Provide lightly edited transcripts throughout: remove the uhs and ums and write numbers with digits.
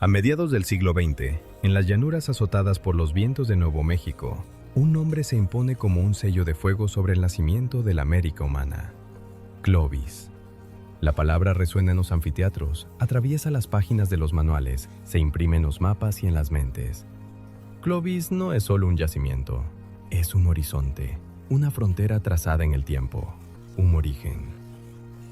A mediados del siglo XX, en las llanuras azotadas por los vientos de Nuevo México, un nombre se impone como un sello de fuego sobre el nacimiento de la América humana: Clovis. La palabra resuena en los anfiteatros, atraviesa las páginas de los manuales, se imprime en los mapas y en las mentes. Clovis no es solo un yacimiento, es un horizonte, una frontera trazada en el tiempo, un origen.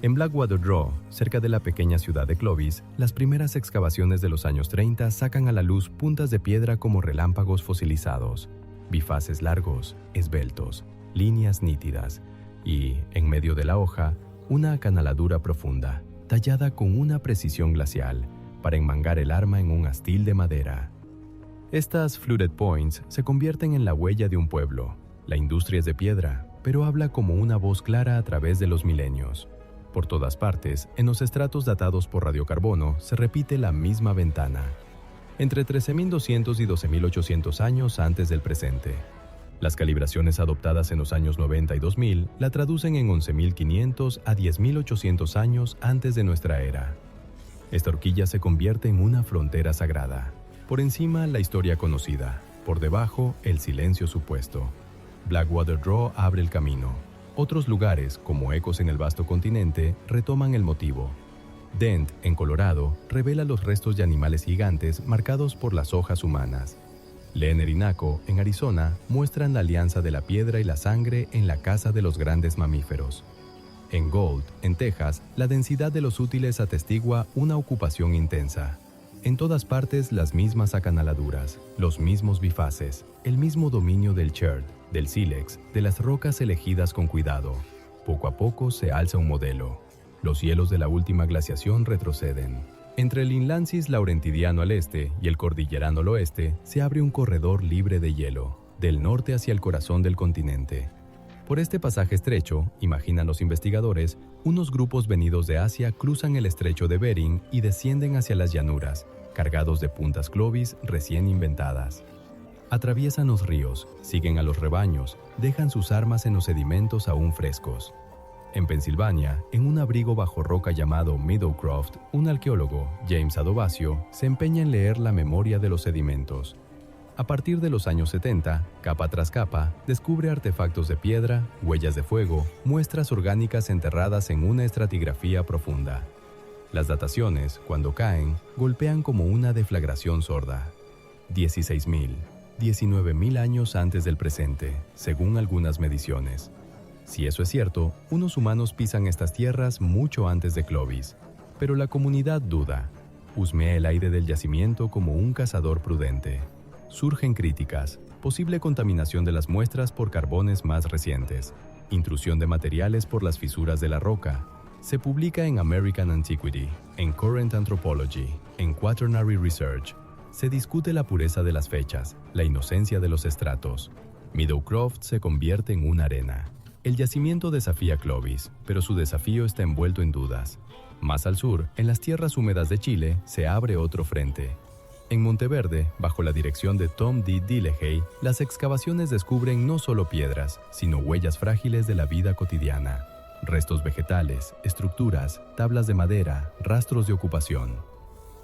En Blackwater Draw, cerca de la pequeña ciudad de Clovis, las primeras excavaciones de los años 30 sacan a la luz puntas de piedra como relámpagos fosilizados, bifaces largos, esbeltos, líneas nítidas y, en medio de la hoja, una acanaladura profunda, tallada con una precisión glacial, para enmangar el arma en un astil de madera. Estas fluted points se convierten en la huella de un pueblo. La industria es de piedra, pero habla como una voz clara a través de los milenios. Por todas partes, en los estratos datados por radiocarbono, se repite la misma ventana. Entre 13.200 y 12.800 años antes del presente. Las calibraciones adoptadas en los años 90 y 2000 la traducen en 11.500 a 10.800 años antes de nuestra era. Esta horquilla se convierte en una frontera sagrada. Por encima, la historia conocida. Por debajo, el silencio supuesto. Blackwater Draw abre el camino. Otros lugares, como ecos en el vasto continente, retoman el motivo. Dent, en Colorado, revela los restos de animales gigantes marcados por las hojas humanas. Lehner y Naco, en Arizona, muestran la alianza de la piedra y la sangre en la casa de los grandes mamíferos. En Gold, en Texas, la densidad de los útiles atestigua una ocupación intensa. En todas partes, las mismas acanaladuras, los mismos bifaces, el mismo dominio del chert, del sílex, de las rocas elegidas con cuidado. Poco a poco se alza un modelo. Los hielos de la última glaciación retroceden. Entre el Inlandsis laurentidiano al este y el cordillerano al oeste se abre un corredor libre de hielo, del norte hacia el corazón del continente. Por este pasaje estrecho, imaginan los investigadores, unos grupos venidos de Asia cruzan el estrecho de Bering y descienden hacia las llanuras, cargados de puntas Clovis recién inventadas. Atraviesan los ríos, siguen a los rebaños, dejan sus armas en los sedimentos aún frescos. En Pensilvania, en un abrigo bajo roca llamado Meadowcroft, un arqueólogo, James Adovasio, se empeña en leer la memoria de los sedimentos. A partir de los años 70, capa tras capa, descubre artefactos de piedra, huellas de fuego, muestras orgánicas enterradas en una estratigrafía profunda. Las dataciones, cuando caen, golpean como una deflagración sorda. 16.000, 19.000 años antes del presente, según algunas mediciones. Si eso es cierto, unos humanos pisan estas tierras mucho antes de Clovis, pero la comunidad duda. Husmea el aire del yacimiento como un cazador prudente. Surgen críticas, posible contaminación de las muestras por carbones más recientes, intrusión de materiales por las fisuras de la roca. Se publica en American Antiquity, en Current Anthropology, en Quaternary Research. Se discute la pureza de las fechas, la inocencia de los estratos. Meadowcroft se convierte en una arena. El yacimiento desafía Clovis, pero su desafío está envuelto en dudas. Más al sur, en las tierras húmedas de Chile, se abre otro frente. En Monteverde, bajo la dirección de Tom D. Dillehay, las excavaciones descubren no solo piedras, sino huellas frágiles de la vida cotidiana. Restos vegetales, estructuras, tablas de madera, rastros de ocupación.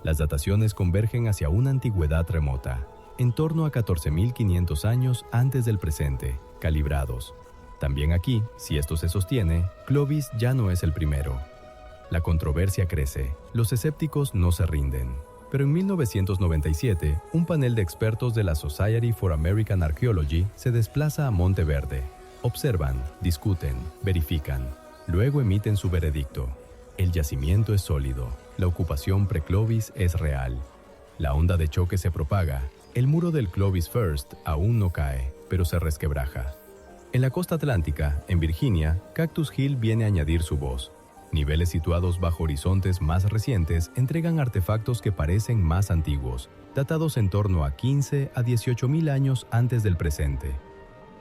Las dataciones convergen hacia una antigüedad remota, en torno a 14.500 años antes del presente, calibrados. También aquí, si esto se sostiene, Clovis ya no es el primero. La controversia crece, los escépticos no se rinden. Pero en 1997, un panel de expertos de la Society for American Archaeology se desplaza a Monteverde. Observan, discuten, verifican. Luego emiten su veredicto. El yacimiento es sólido. La ocupación pre-Clovis es real. La onda de choque se propaga. El muro del Clovis First aún no cae, pero se resquebraja. En la costa atlántica, en Virginia, Cactus Hill viene a añadir su voz. Niveles situados bajo horizontes más recientes entregan artefactos que parecen más antiguos, datados en torno a 15 a 18.000 años antes del presente.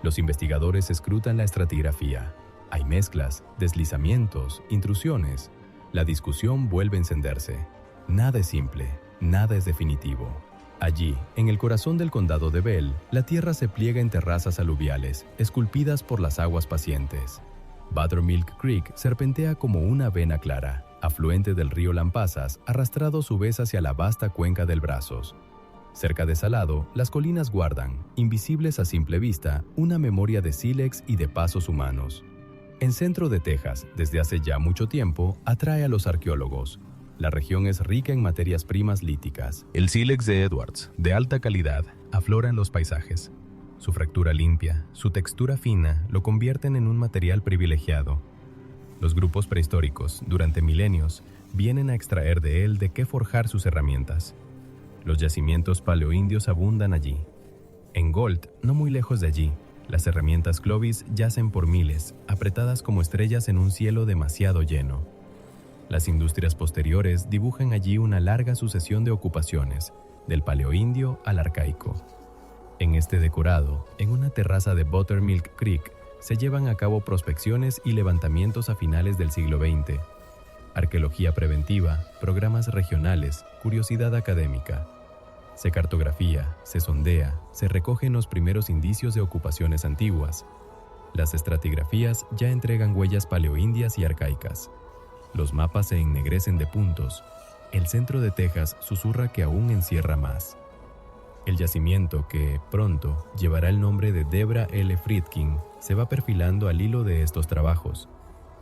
Los investigadores escrutan la estratigrafía. Hay mezclas, deslizamientos, intrusiones. La discusión vuelve a encenderse. Nada es simple, nada es definitivo. Allí, en el corazón del condado de Bell, la tierra se pliega en terrazas aluviales, esculpidas por las aguas pacientes. Buttermilk Creek serpentea como una vena clara, afluente del río Lampasas, arrastrado a su vez hacia la vasta cuenca del Brazos. Cerca de Salado, las colinas guardan, invisibles a simple vista, una memoria de sílex y de pasos humanos. El centro de Texas, desde hace ya mucho tiempo, atrae a los arqueólogos. La región es rica en materias primas líticas. El sílex de Edwards, de alta calidad, aflora en los paisajes. Su fractura limpia, su textura fina, lo convierten en un material privilegiado. Los grupos prehistóricos, durante milenios, vienen a extraer de él de qué forjar sus herramientas. Los yacimientos paleoindios abundan allí. En Gold, no muy lejos de allí, las herramientas Clovis yacen por miles, apretadas como estrellas en un cielo demasiado lleno. Las industrias posteriores dibujan allí una larga sucesión de ocupaciones, del paleoindio al arcaico. En este decorado, en una terraza de Buttermilk Creek, se llevan a cabo prospecciones y levantamientos a finales del siglo XX. Arqueología preventiva, programas regionales, curiosidad académica. Se cartografía, se sondea, se recogen los primeros indicios de ocupaciones antiguas. Las estratigrafías ya entregan huellas paleoindias y arcaicas. Los mapas se ennegrecen de puntos. El centro de Texas susurra que aún encierra más. El yacimiento que, pronto, llevará el nombre de Debra L. Friedkin, se va perfilando al hilo de estos trabajos.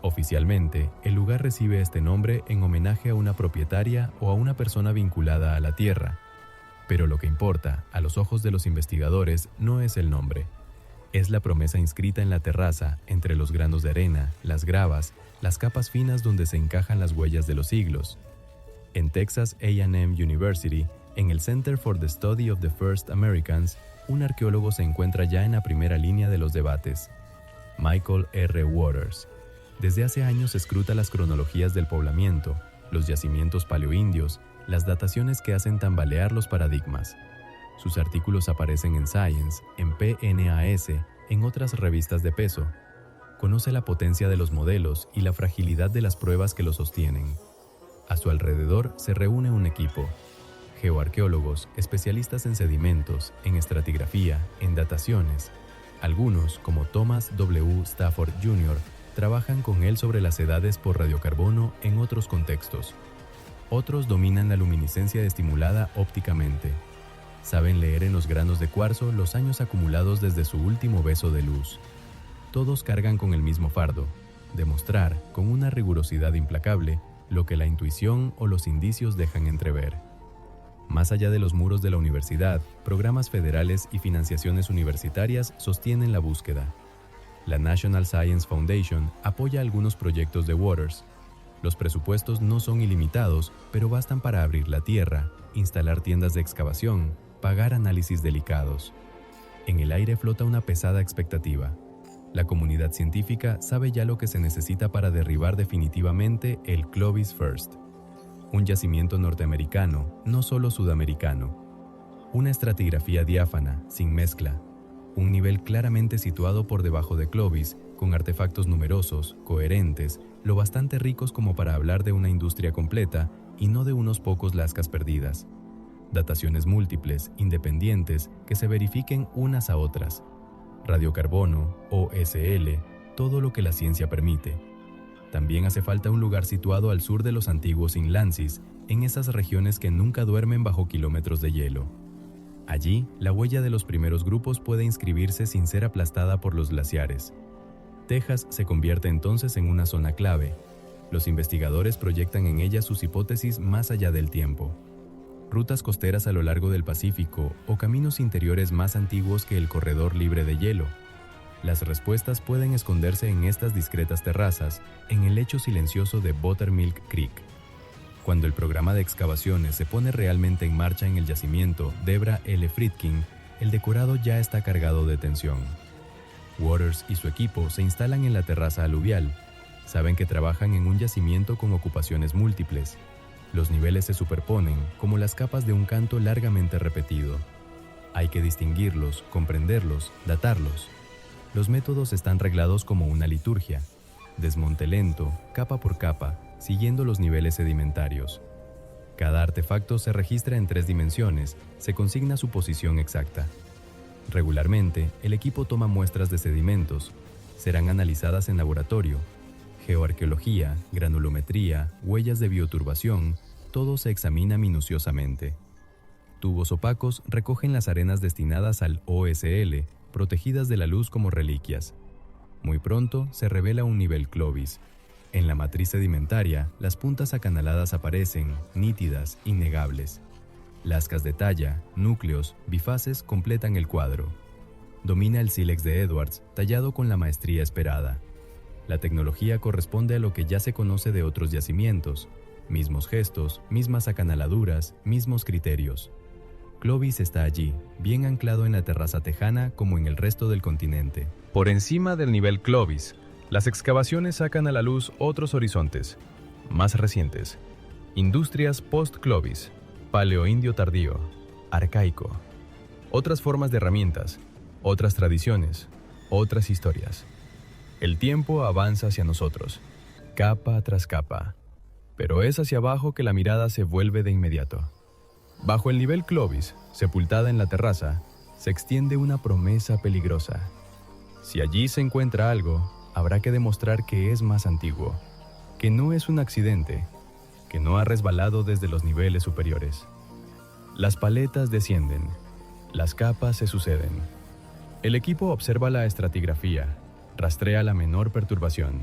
Oficialmente, el lugar recibe este nombre en homenaje a una propietaria o a una persona vinculada a la tierra. Pero lo que importa, a los ojos de los investigadores, no es el nombre. Es la promesa inscrita en la terraza, entre los granos de arena, las gravas, las capas finas donde se encajan las huellas de los siglos. En Texas A&M University, en el Center for the Study of the First Americans, un arqueólogo se encuentra ya en la primera línea de los debates. Michael R. Waters. Desde hace años escruta las cronologías del poblamiento, los yacimientos paleoindios, las dataciones que hacen tambalear los paradigmas. Sus artículos aparecen en Science, en PNAS, en otras revistas de peso. Conoce la potencia de los modelos y la fragilidad de las pruebas que los sostienen. A su alrededor se reúne un equipo. Geoarqueólogos, especialistas en sedimentos, en estratigrafía, en dataciones. Algunos, como Thomas W. Stafford Jr., trabajan con él sobre las edades por radiocarbono en otros contextos. Otros dominan la luminiscencia estimulada ópticamente. Saben leer en los granos de cuarzo los años acumulados desde su último beso de luz. Todos cargan con el mismo fardo, demostrar, con una rigurosidad implacable, lo que la intuición o los indicios dejan entrever. Más allá de los muros de la universidad, programas federales y financiaciones universitarias sostienen la búsqueda. La National Science Foundation apoya algunos proyectos de Waters. Los presupuestos no son ilimitados, pero bastan para abrir la tierra, instalar tiendas de excavación, pagar análisis delicados. En el aire flota una pesada expectativa. La comunidad científica sabe ya lo que se necesita para derribar definitivamente el Clovis First. Un yacimiento norteamericano, no solo sudamericano. Una estratigrafía diáfana, sin mezcla. Un nivel claramente situado por debajo de Clovis, con artefactos numerosos, coherentes, lo bastante ricos como para hablar de una industria completa y no de unos pocos lascas perdidas. Dataciones múltiples, independientes, que se verifiquen unas a otras. Radiocarbono, OSL, todo lo que la ciencia permite. También hace falta un lugar situado al sur de los antiguos Inlandsis, en esas regiones que nunca duermen bajo kilómetros de hielo. Allí, la huella de los primeros grupos puede inscribirse sin ser aplastada por los glaciares. Texas se convierte entonces en una zona clave. Los investigadores proyectan en ella sus hipótesis más allá del tiempo. Rutas costeras a lo largo del Pacífico o caminos interiores más antiguos que el corredor libre de hielo. Las respuestas pueden esconderse en estas discretas terrazas, en el lecho silencioso de Buttermilk Creek. Cuando el programa de excavaciones se pone realmente en marcha en el yacimiento Debra L. Friedkin, el decorado ya está cargado de tensión. Waters y su equipo se instalan en la terraza aluvial. Saben que trabajan en un yacimiento con ocupaciones múltiples. Los niveles se superponen como las capas de un canto largamente repetido. Hay que distinguirlos, comprenderlos, datarlos. Los métodos están reglados como una liturgia. Desmonte lento, capa por capa, siguiendo los niveles sedimentarios. Cada artefacto se registra en 3 dimensiones, se consigna su posición exacta. Regularmente, el equipo toma muestras de sedimentos. Serán analizadas en laboratorio. geoarqueología, granulometría, huellas de bioturbación, todo se examina minuciosamente. Tubos opacos recogen las arenas destinadas al OSL, protegidas de la luz como reliquias. Muy pronto se revela un nivel Clovis. En la matriz sedimentaria, las puntas acanaladas aparecen, nítidas, innegables. Lascas de talla, núcleos, bifaces completan el cuadro. Domina el sílex de Edwards, tallado con la maestría esperada. La tecnología corresponde a lo que ya se conoce de otros yacimientos. Mismos gestos, mismas acanaladuras, mismos criterios. Clovis está allí, bien anclado en la terraza tejana como en el resto del continente. Por encima del nivel Clovis, las excavaciones sacan a la luz otros horizontes, más recientes. Industrias post-Clovis, paleoindio tardío, arcaico. Otras formas de herramientas, otras tradiciones, otras historias. El tiempo avanza hacia nosotros, capa tras capa, pero es hacia abajo que la mirada se vuelve de inmediato. Bajo el nivel Clovis, sepultada en la terraza, se extiende una promesa peligrosa. Si allí se encuentra algo, habrá que demostrar que es más antiguo, que no es un accidente, que no ha resbalado desde los niveles superiores. Las paletas descienden, las capas se suceden. El equipo observa la estratigrafía, rastrea la menor perturbación.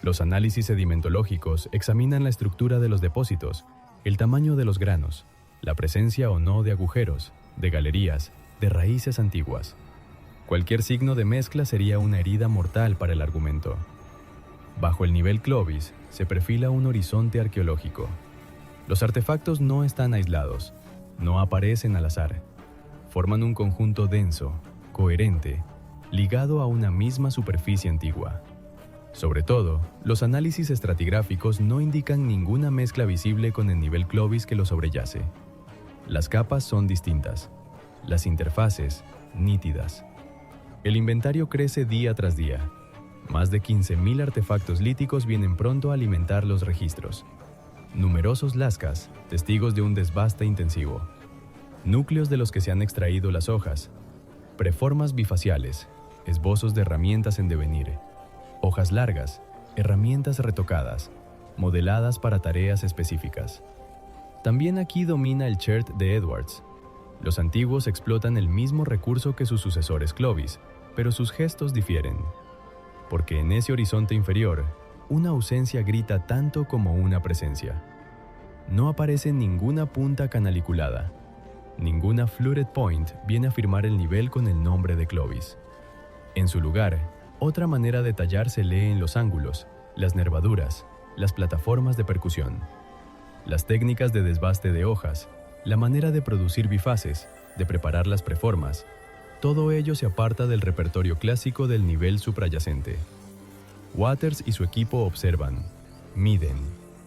Los análisis sedimentológicos examinan la estructura de los depósitos, el tamaño de los granos, la presencia o no de agujeros, de galerías, de raíces antiguas. Cualquier signo de mezcla sería una herida mortal para el argumento. Bajo el nivel Clovis se perfila un horizonte arqueológico. Los artefactos no están aislados, no aparecen al azar. Forman un conjunto denso, coherente, ligado a una misma superficie antigua. Sobre todo, los análisis estratigráficos no indican ninguna mezcla visible con el nivel Clovis que lo sobreyace. Las capas son distintas, las interfaces nítidas. El inventario crece día tras día. Más de 15.000 artefactos líticos vienen pronto a alimentar los registros. Numerosos lascas, testigos de un desbaste intensivo. Núcleos de los que se han extraído las hojas. Preformas bifaciales, esbozos de herramientas en devenir. Hojas largas, herramientas retocadas, modeladas para tareas específicas. También aquí domina el chert de Edwards. Los antiguos explotan el mismo recurso que sus sucesores Clovis, pero sus gestos difieren. Porque en ese horizonte inferior, una ausencia grita tanto como una presencia. No aparece ninguna punta canaliculada. Ninguna fluted point viene a firmar el nivel con el nombre de Clovis. En su lugar, otra manera de tallar se lee en los ángulos, las nervaduras, las plataformas de percusión. Las técnicas de desbaste de hojas, la manera de producir bifaces, de preparar las preformas, todo ello se aparta del repertorio clásico del nivel suprayacente. Waters y su equipo observan, miden,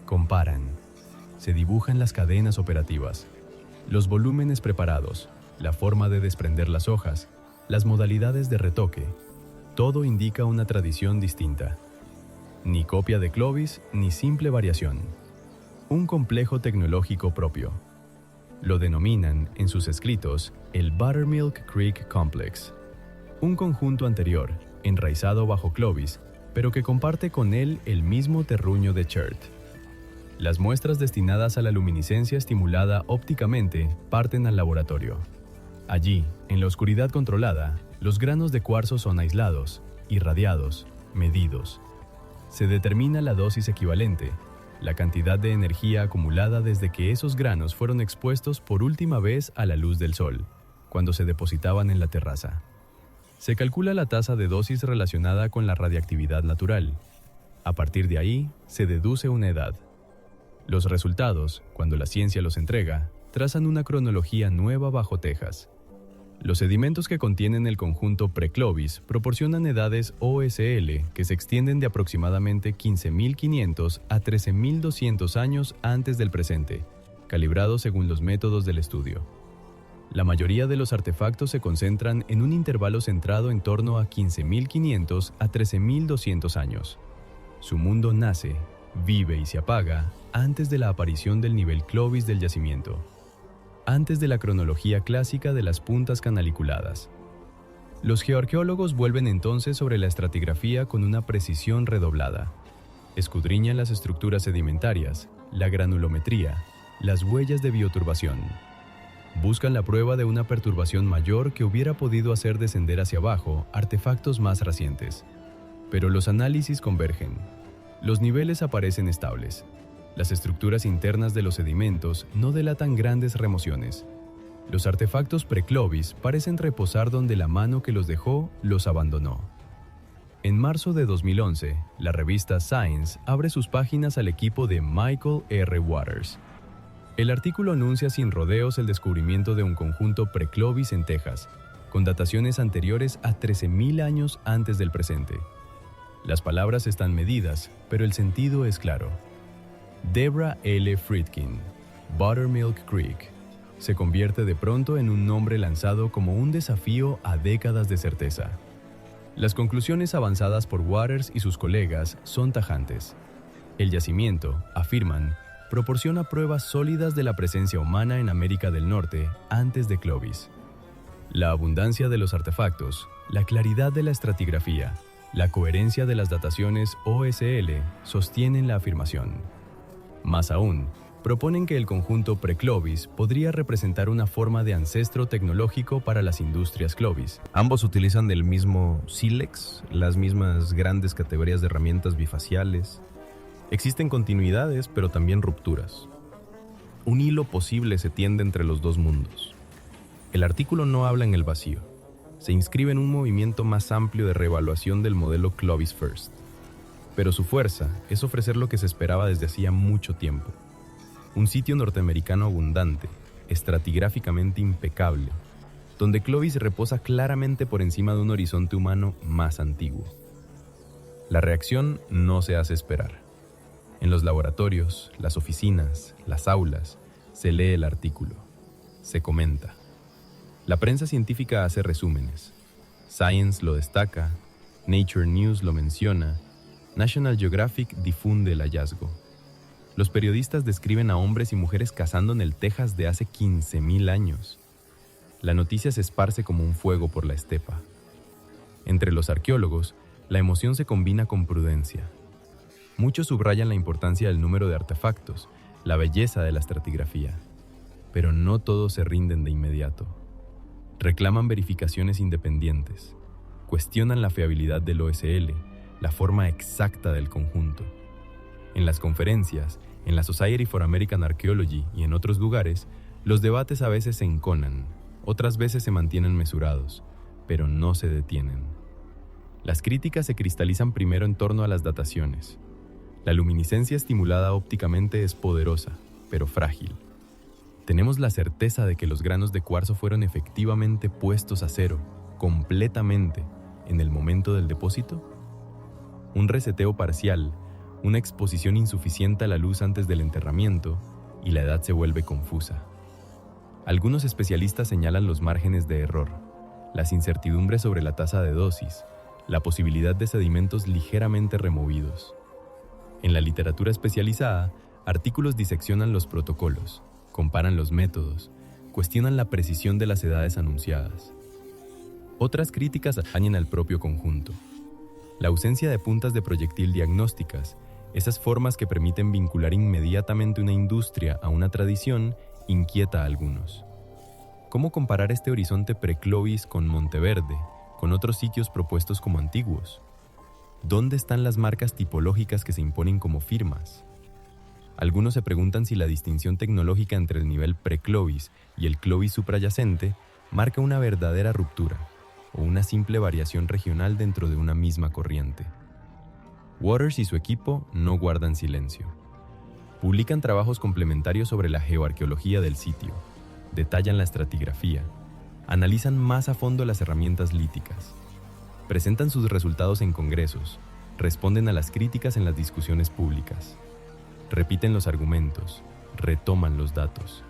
comparan. Se dibujan las cadenas operativas, los volúmenes preparados, la forma de desprender las hojas, las modalidades de retoque. Todo indica una tradición distinta. Ni copia de Clovis, ni simple variación. Un complejo tecnológico propio. Lo denominan, en sus escritos, el Buttermilk Creek Complex. Un conjunto anterior, enraizado bajo Clovis, pero que comparte con él el mismo terruño de chert. Las muestras destinadas a la luminiscencia estimulada ópticamente parten al laboratorio. Allí, en la oscuridad controlada, los granos de cuarzo son aislados, irradiados, medidos. Se determina la dosis equivalente, la cantidad de energía acumulada desde que esos granos fueron expuestos por última vez a la luz del sol, cuando se depositaban en la terraza. Se calcula la tasa de dosis relacionada con la radiactividad natural. A partir de ahí, se deduce una edad. Los resultados, cuando la ciencia los entrega, trazan una cronología nueva bajo Texas. Los sedimentos que contienen el conjunto pre-Clovis proporcionan edades OSL que se extienden de aproximadamente 15.500 a 13.200 años antes del presente, calibrados según los métodos del estudio. La mayoría de los artefactos se concentran en un intervalo centrado en torno a 15.500 a 13.200 años. Su mundo nace, vive y se apaga antes de la aparición del nivel Clovis del yacimiento, antes de la cronología clásica de las puntas canaliculadas. Los geoarqueólogos vuelven entonces sobre la estratigrafía con una precisión redoblada. Escudriñan las estructuras sedimentarias, la granulometría, las huellas de bioturbación. Buscan la prueba de una perturbación mayor que hubiera podido hacer descender hacia abajo artefactos más recientes. Pero los análisis convergen. Los niveles aparecen estables. Las estructuras internas de los sedimentos no delatan grandes remociones. Los artefactos preclovis parecen reposar donde la mano que los dejó los abandonó. En marzo de 2011, la revista Science abre sus páginas al equipo de Michael R. Waters. El artículo anuncia sin rodeos el descubrimiento de un conjunto preclovis en Texas, con dataciones anteriores a 13.000 años antes del presente. Las palabras están medidas, pero el sentido es claro. Deborah L. Friedkin, Buttermilk Creek, se convierte de pronto en un nombre lanzado como un desafío a décadas de certeza. Las conclusiones avanzadas por Waters y sus colegas son tajantes. El yacimiento, afirman, proporciona pruebas sólidas de la presencia humana en América del Norte antes de Clovis. La abundancia de los artefactos, la claridad de la estratigrafía, la coherencia de las dataciones OSL sostienen la afirmación. Más aún, proponen que el conjunto pre-Clovis podría representar una forma de ancestro tecnológico para las industrias Clovis. Ambos utilizan el mismo sílex, las mismas grandes categorías de herramientas bifaciales. Existen continuidades, pero también rupturas. Un hilo posible se tiende entre los dos mundos. El artículo no habla en el vacío. Se inscribe en un movimiento más amplio de reevaluación del modelo Clovis First. Pero su fuerza es ofrecer lo que se esperaba desde hacía mucho tiempo. Un sitio norteamericano abundante, estratigráficamente impecable, donde Clovis reposa claramente por encima de un horizonte humano más antiguo. La reacción no se hace esperar. En los laboratorios, las oficinas, las aulas, se lee el artículo, se comenta. La prensa científica hace resúmenes. Science lo destaca, Nature News lo menciona, National Geographic difunde el hallazgo. Los periodistas describen a hombres y mujeres cazando en el Texas de hace 15.000 años. La noticia se esparce como un fuego por la estepa. Entre los arqueólogos, la emoción se combina con prudencia. Muchos subrayan la importancia del número de artefactos, la belleza de la estratigrafía. Pero no todos se rinden de inmediato. Reclaman verificaciones independientes. Cuestionan la fiabilidad del OSL, la forma exacta del conjunto. En las conferencias, en la Society for American Archaeology y en otros lugares, los debates a veces se enconan, otras veces se mantienen mesurados, pero no se detienen. Las críticas se cristalizan primero en torno a las dataciones. La luminiscencia estimulada ópticamente es poderosa, pero frágil. ¿Tenemos la certeza de que los granos de cuarzo fueron efectivamente puestos a cero, completamente, en el momento del depósito? Un reseteo parcial, una exposición insuficiente a la luz antes del enterramiento, y la edad se vuelve confusa. Algunos especialistas señalan los márgenes de error, las incertidumbres sobre la tasa de dosis, la posibilidad de sedimentos ligeramente removidos. En la literatura especializada, artículos diseccionan los protocolos, comparan los métodos, cuestionan la precisión de las edades anunciadas. Otras críticas atañen al propio conjunto. La ausencia de puntas de proyectil diagnósticas, esas formas que permiten vincular inmediatamente una industria a una tradición, inquieta a algunos. ¿Cómo comparar este horizonte pre-Clovis con Monteverde, con otros sitios propuestos como antiguos? ¿Dónde están las marcas tipológicas que se imponen como firmas? Algunos se preguntan si la distinción tecnológica entre el nivel pre-Clovis y el Clovis suprayacente marca una verdadera ruptura o una simple variación regional dentro de una misma corriente. Waters y su equipo no guardan silencio. Publican trabajos complementarios sobre la geoarqueología del sitio, detallan la estratigrafía, analizan más a fondo las herramientas líticas, presentan sus resultados en congresos, responden a las críticas en las discusiones públicas, repiten los argumentos, retoman los datos.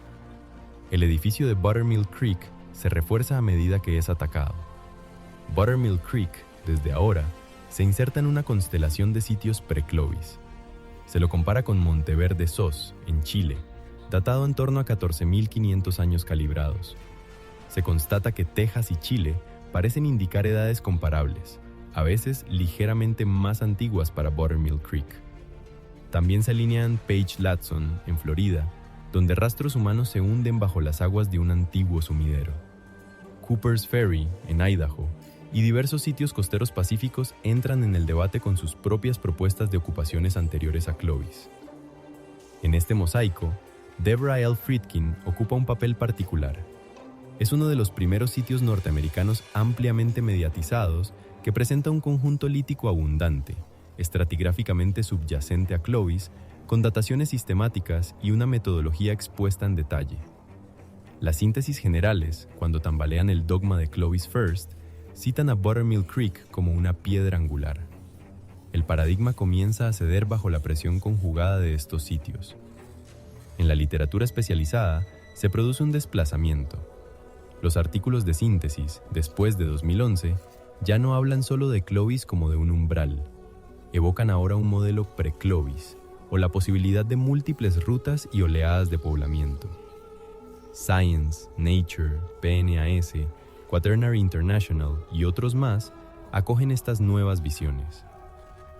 El edificio de Buttermilk Creek se refuerza a medida que es atacado. Buttermilk Creek, desde ahora, se inserta en una constelación de sitios pre-Clovis. Se lo compara con Monteverde Sos, en Chile, datado en torno a 14.500 años calibrados. Se constata que Texas y Chile parecen indicar edades comparables, a veces ligeramente más antiguas para Buttermilk Creek. También se alinean Page Latson, en Florida, donde rastros humanos se hunden bajo las aguas de un antiguo sumidero. Cooper's Ferry, en Idaho, y diversos sitios costeros pacíficos entran en el debate con sus propias propuestas de ocupaciones anteriores a Clovis. En este mosaico, Deborah L. Friedkin ocupa un papel particular. Es uno de los primeros sitios norteamericanos ampliamente mediatizados que presenta un conjunto lítico abundante, estratigráficamente subyacente a Clovis, con dataciones sistemáticas y una metodología expuesta en detalle. Las síntesis generales, cuando tambalean el dogma de Clovis First, citan a Buttermilk Creek como una piedra angular. El paradigma comienza a ceder bajo la presión conjugada de estos sitios. En la literatura especializada se produce un desplazamiento. Los artículos de síntesis, después de 2011, ya no hablan solo de Clovis como de un umbral. Evocan ahora un modelo pre-Clovis, o la posibilidad de múltiples rutas y oleadas de poblamiento. Science, Nature, PNAS, Quaternary International y otros más acogen estas nuevas visiones.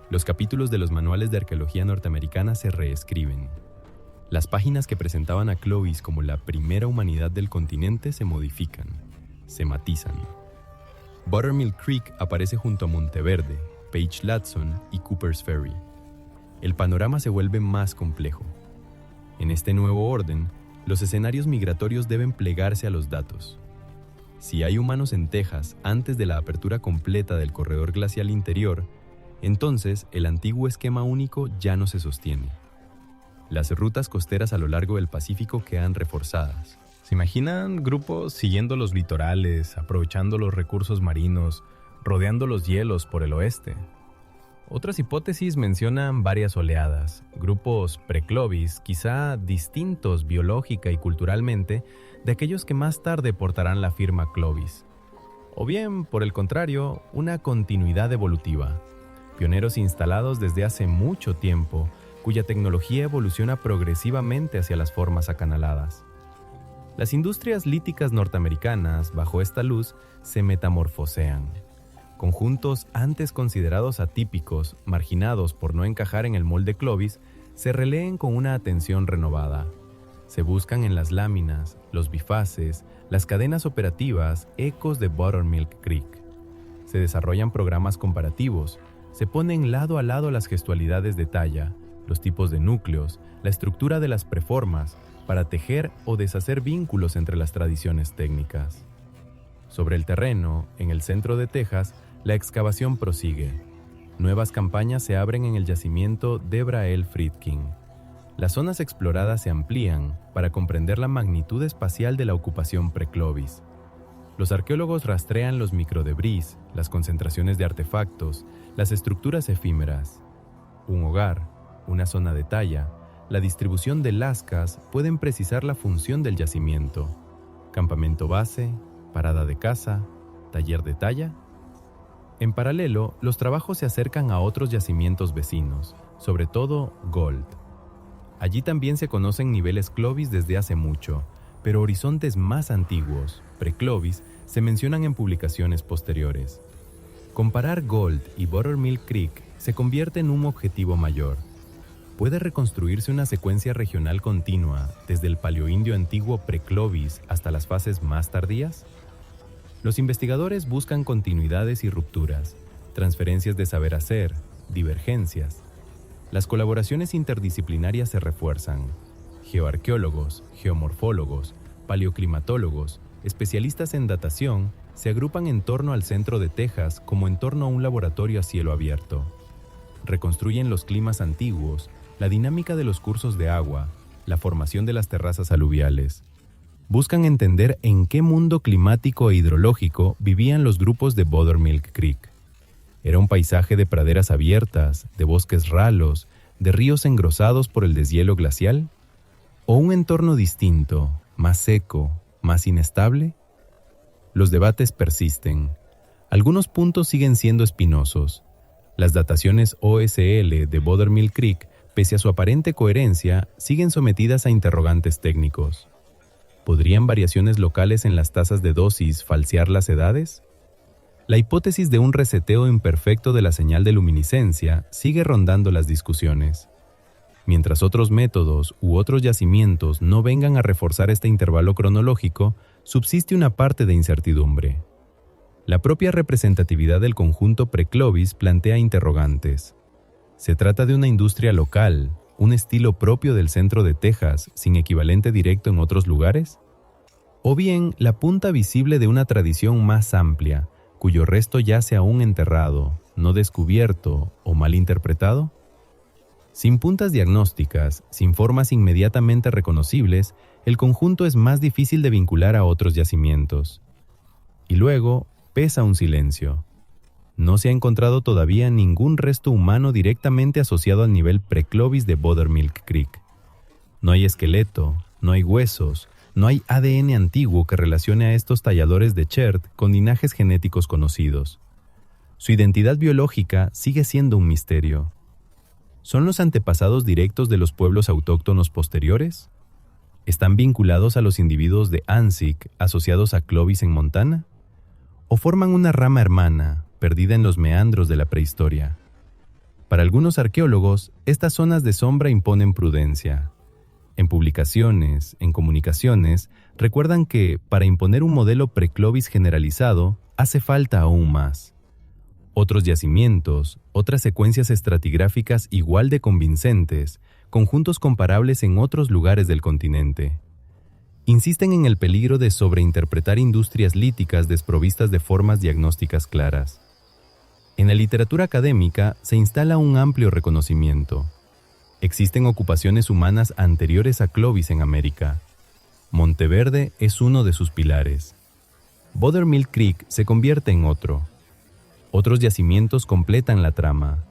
Los capítulos de los manuales de arqueología norteamericana se reescriben. Las páginas que presentaban a Clovis como la primera humanidad del continente se modifican, se matizan. Buttermilk Creek aparece junto a Monteverde, Page Latson y Cooper's Ferry. El panorama se vuelve más complejo. En este nuevo orden, los escenarios migratorios deben plegarse a los datos. Si hay humanos en Texas antes de la apertura completa del corredor glacial interior, entonces el antiguo esquema único ya no se sostiene. Las rutas costeras a lo largo del Pacífico quedan reforzadas. ¿Se imaginan grupos siguiendo los litorales, aprovechando los recursos marinos, rodeando los hielos por el oeste? Otras hipótesis mencionan varias oleadas, grupos pre-Clovis, quizá distintos biológica y culturalmente de aquellos que más tarde portarán la firma Clovis. O bien, por el contrario, una continuidad evolutiva. Pioneros instalados desde hace mucho tiempo, cuya tecnología evoluciona progresivamente hacia las formas acanaladas. Las industrias líticas norteamericanas, bajo esta luz, se metamorfosean. Conjuntos antes considerados atípicos, marginados por no encajar en el molde Clovis, se releen con una atención renovada. Se buscan en las láminas, los bifaces, las cadenas operativas, ecos de Buttermilk Creek. Se desarrollan programas comparativos, se ponen lado a lado las gestualidades de talla, los tipos de núcleos, la estructura de las preformas, para tejer o deshacer vínculos entre las tradiciones técnicas. Sobre el terreno, en el centro de Texas, la excavación prosigue. Nuevas campañas se abren en el yacimiento Deborah L. Friedkin. Las zonas exploradas se amplían para comprender la magnitud espacial de la ocupación pre-Clovis. Los arqueólogos rastrean los microdebris, las concentraciones de artefactos, las estructuras efímeras. Un hogar, una zona de talla, la distribución de lascas pueden precisar la función del yacimiento. Campamento base, parada de caza, taller de talla. En paralelo, los trabajos se acercan a otros yacimientos vecinos, sobre todo Gold. Allí también se conocen niveles Clovis desde hace mucho, pero horizontes más antiguos, pre-Clovis, se mencionan en publicaciones posteriores. Comparar Gold y Buttermilk Creek se convierte en un objetivo mayor. ¿Puede reconstruirse una secuencia regional continua desde el Paleoindio antiguo pre-Clovis hasta las fases más tardías? Los investigadores buscan continuidades y rupturas, transferencias de saber hacer, divergencias. Las colaboraciones interdisciplinarias se refuerzan. Geoarqueólogos, geomorfólogos, paleoclimatólogos, especialistas en datación se agrupan en torno al centro de Texas como en torno a un laboratorio a cielo abierto. Reconstruyen los climas antiguos, la dinámica de los cursos de agua, la formación de las terrazas aluviales. Buscan entender en qué mundo climático e hidrológico vivían los grupos de Buttermilk Creek. ¿Era un paisaje de praderas abiertas, de bosques ralos, de ríos engrosados por el deshielo glacial? ¿O un entorno distinto, más seco, más inestable? Los debates persisten. Algunos puntos siguen siendo espinosos. Las dataciones OSL de Buttermilk Creek, pese a su aparente coherencia, siguen sometidas a interrogantes técnicos. ¿Podrían variaciones locales en las tasas de dosis falsear las edades? La hipótesis de un reseteo imperfecto de la señal de luminiscencia sigue rondando las discusiones. Mientras otros métodos u otros yacimientos no vengan a reforzar este intervalo cronológico, subsiste una parte de incertidumbre. La propia representatividad del conjunto pre-Clovis plantea interrogantes. ¿Se trata de una industria local, un estilo propio del centro de Texas, sin equivalente directo en otros lugares? ¿O bien la punta visible de una tradición más amplia, cuyo resto yace aún enterrado, no descubierto o mal interpretado? Sin puntas diagnósticas, sin formas inmediatamente reconocibles, el conjunto es más difícil de vincular a otros yacimientos. Y luego, pesa un silencio. No se ha encontrado todavía ningún resto humano directamente asociado al nivel pre-Clovis de Buttermilk Creek. No hay esqueleto, no hay huesos, no hay ADN antiguo que relacione a estos talladores de chert con linajes genéticos conocidos. Su identidad biológica sigue siendo un misterio. ¿Son los antepasados directos de los pueblos autóctonos posteriores? ¿Están vinculados a los individuos de Anzick asociados a Clovis en Montana? ¿O forman una rama hermana, perdida en los meandros de la prehistoria? Para algunos arqueólogos, estas zonas de sombra imponen prudencia. En publicaciones, en comunicaciones, recuerdan que, para imponer un modelo pre-Clovis generalizado, hace falta aún más. Otros yacimientos, otras secuencias estratigráficas igual de convincentes, conjuntos comparables en otros lugares del continente. Insisten en el peligro de sobreinterpretar industrias líticas desprovistas de formas diagnósticas claras. En la literatura académica se instala un amplio reconocimiento. Existen ocupaciones humanas anteriores a Clovis en América. Monteverde es uno de sus pilares. Buttermilk Creek se convierte en otro. Otros yacimientos completan la trama.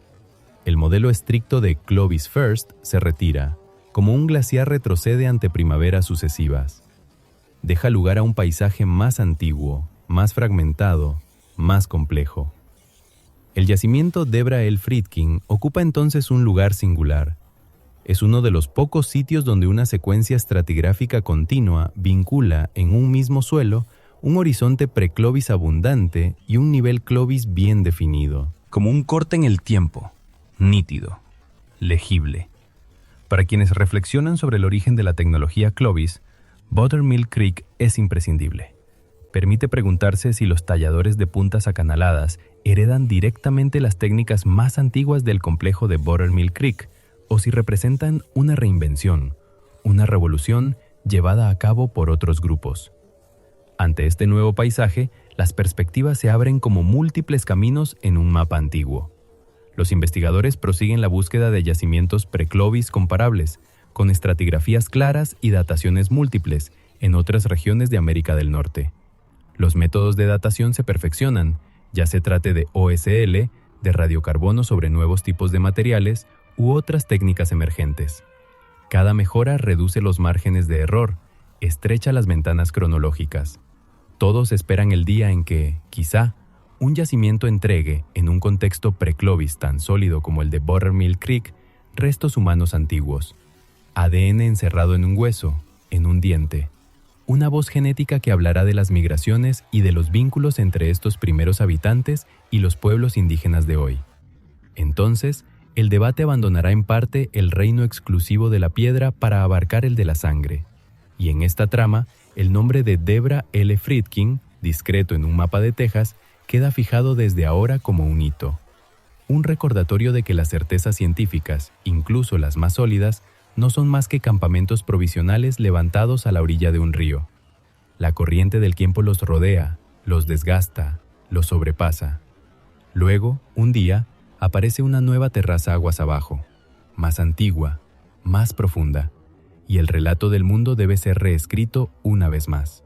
El modelo estricto de Clovis First se retira, como un glaciar retrocede ante primaveras sucesivas. Deja lugar a un paisaje más antiguo, más fragmentado, más complejo. El yacimiento Debra El Friedkin ocupa entonces un lugar singular. Es uno de los pocos sitios donde una secuencia estratigráfica continua vincula en un mismo suelo un horizonte pre-Clovis abundante y un nivel Clovis bien definido. Como un corte en el tiempo, nítido, legible. Para quienes reflexionan sobre el origen de la tecnología Clovis, Buttermilk Creek es imprescindible. Permite preguntarse si los talladores de puntas acanaladas heredan directamente las técnicas más antiguas del complejo de Buttermilk Creek o si representan una reinvención, una revolución llevada a cabo por otros grupos. Ante este nuevo paisaje, las perspectivas se abren como múltiples caminos en un mapa antiguo. Los investigadores prosiguen la búsqueda de yacimientos pre-Clovis comparables, con estratigrafías claras y dataciones múltiples en otras regiones de América del Norte. Los métodos de datación se perfeccionan, ya se trate de OSL, de radiocarbono sobre nuevos tipos de materiales u otras técnicas emergentes. Cada mejora reduce los márgenes de error, estrecha las ventanas cronológicas. Todos esperan el día en que, quizá, un yacimiento entregue, en un contexto pre-Clovis tan sólido como el de Buttermilk Creek, restos humanos antiguos. ADN encerrado en un hueso, en un diente. Una voz genética que hablará de las migraciones y de los vínculos entre estos primeros habitantes y los pueblos indígenas de hoy. Entonces, el debate abandonará en parte el reino exclusivo de la piedra para abarcar el de la sangre. Y en esta trama, el nombre de Debra L. Friedkin, discreto en un mapa de Texas, queda fijado desde ahora como un hito. Un recordatorio de que las certezas científicas, incluso las más sólidas, no son más que campamentos provisionales levantados a la orilla de un río. La corriente del tiempo los rodea, los desgasta, los sobrepasa. Luego, un día, aparece una nueva terraza aguas abajo, más antigua, más profunda, y el relato del mundo debe ser reescrito una vez más.